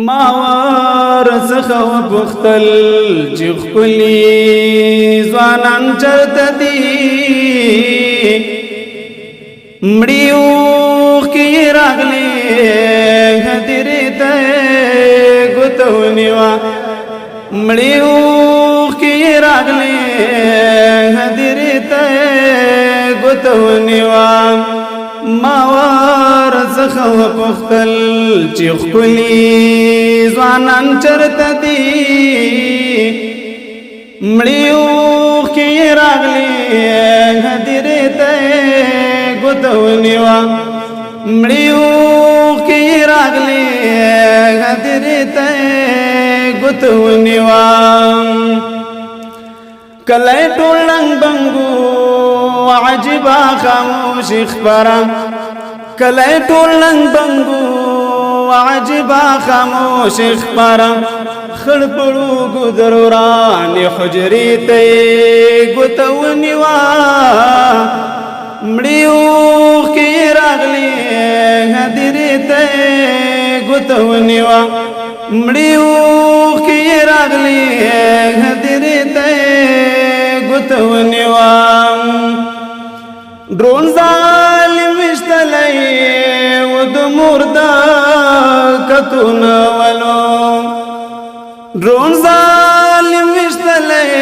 ما ورڅخه وپوښتل چې خپلې ځوانان چرته دي مړي اوښکې راغلې هدیرې ته ګوته ونیوه مړي اوښکې راغلې هدیرې ته ګوته ونیوه ما ورڅخه وپوښتل چې ښکلي ځوانان چرته دي مړي اوښکې راغلې هدیرې ته ګوته ونیوه مړي اوښکې راغلې هدیرې ته ګوته ونیوه کلی ټول ړنګ بنګو عجیبه خاموشي خپره کلی ټول ړنګ بنګو عجیبه خاموشي خپره خړ پړوګو درورانې حجرې ته یې ګوته ونیوه مړي اوښکې راغلې هدیرې ته یې ګوته ونیوه مړي اوښکې راغلې هدیرې ته یې ګوته ونیوه ډرون ظالم ویشتلی و د مرده کتونه ولو ډرون ظالم ویشتلی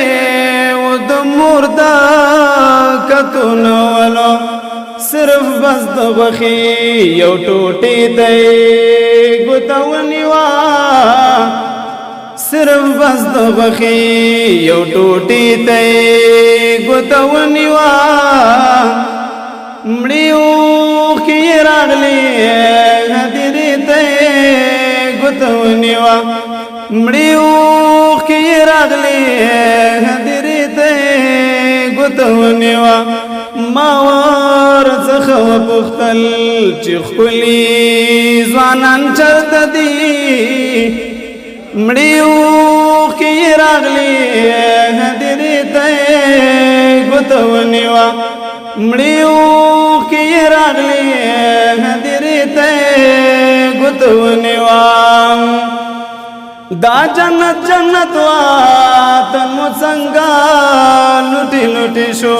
و د مرده کتونه ولو صرف بس د غوښې یو ټوټې ته یې ګوته ونیوه صرف بس د غوښې یو ټوټې ته یې ګوته ونیوه مړي اوښکې راغلې هدیرې ته یې ګوته ونیوه مړي اوښکې راغلې هدیرې ته یې ګوته ونیوه ما ورڅخه وپوښتل چې ښکلي ځوانان چرته دي مړي اوښکې راغلې هدیرې ته یې ګوته ونیوه مړي اوښکې راغلې هدیرې ته یې ګوته ونیوه دا جنت جنت وطن مو څنګه لوټې لوټې شو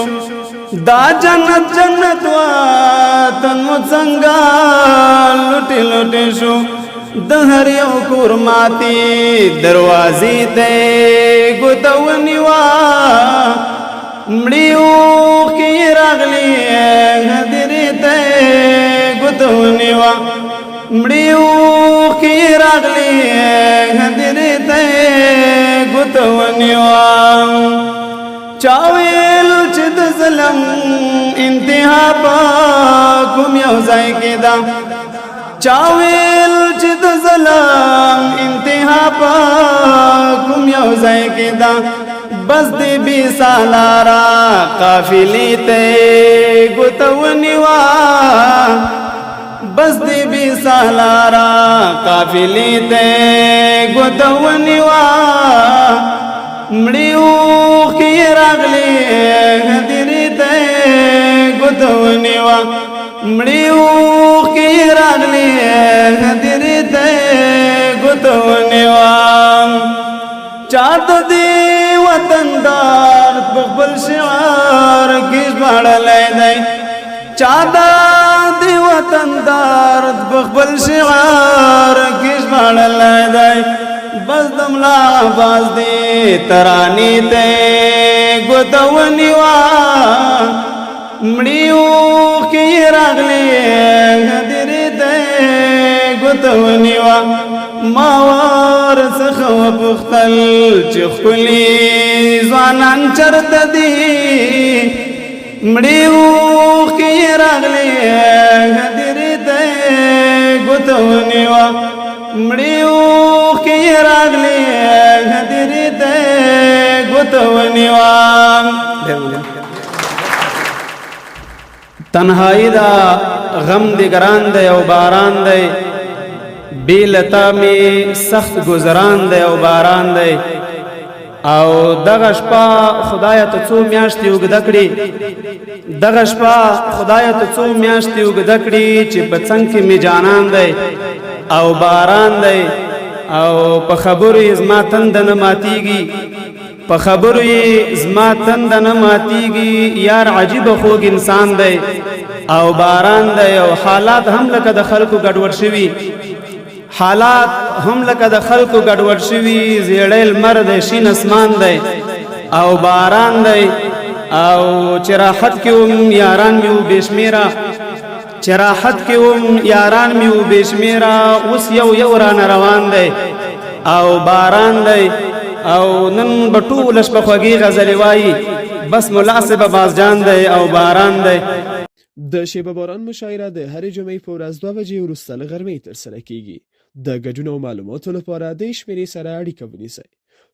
دا جنت جنت وطن مو څنګه لوټې لوټې شو د هر یو کور ماتې دروازې ته یې ګوته ونیوه مړي اوښکې راغلې هدیرې ته یې ګوته ونیوه مړي اوښکې راغلې هدیرې ته یې ګوته ونیوه چا ویل چې د ظلم انتها په کوم یو ځای کې ده چا ویل چې د ظلم انتها په کوم یو ځای کې ده بس دې بې سالاره قافلې ته یې ګوته ونیوه بس دې بې سالاره قافلې ته یې ګوته ونیوه مړي اوښکې راغلې هدیرې ته یې ګوته ونیوه مړي اوښکې راغلې هدیرې ته یې ګوته ونیوه چا د دې وطندار په خپل شعار کې ژباړلی دی چا د دې وطندار په خپل شعار کې ژباړلی دی بس د ملا باز دې ترانې ته یې ګوته ونیوه مړي اوښکې راغلې هدیرې ته یې ګوته ونیوه ما ورڅخه وپوښتل چې ښکلي ځوانان چرته دي مړي اوښکې راغلې هدیرې ته یې ګوته ونیوه مړي اوښکې راغلې هدیرې ته یې ګوته ونیوه تنهایی دا غم دی ګران دی او باران دی بې لتا مې سخت ګذران دی او باران دی او دغه شپه خدایه ته څو میاشتې اوږده کړي دغه شپه خدایه ته څو میاشتې اوږده کړي چې په څنګ کې مې جانان دی او باران دی او په خبرو یې زما تند نه ماتیږي په خبرو یې زما تند نه ماتیږي یار عجیب خوږ انسان دی او باران دی او حالات هم لکه د خلکو ګډوډ شوي حالات هم لکه د خلکو ګډوډ شوي زیړی لمر دی شین اسمان دی او باران دی او چې راحت کې وم یاران مې و بې شمېره چې راحت کې وم یاران مې و بې شمېره اوس یو رانه روان دی او باران دی او نن به ټوله شپه خوږې غزلې وایي بس ملا صاحب بازجان دی او باران دی. د شیبه باران مشاعره د هرې جمعې په ورځ 2 بجې وروسته له غرمې ترسره کیږي. د ګډون او معلوماتو لپاره د شمیرې سره اړیکه ونیسئ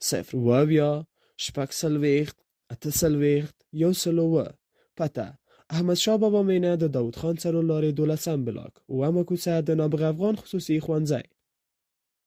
0 شپږ څلوېښت 8 څلوېښت 101 پته احمدشاه بابا مینه د داود خان څلور لارې 12 بلاک اومه کوڅه د نابغه افغان خصوصي ښوونځی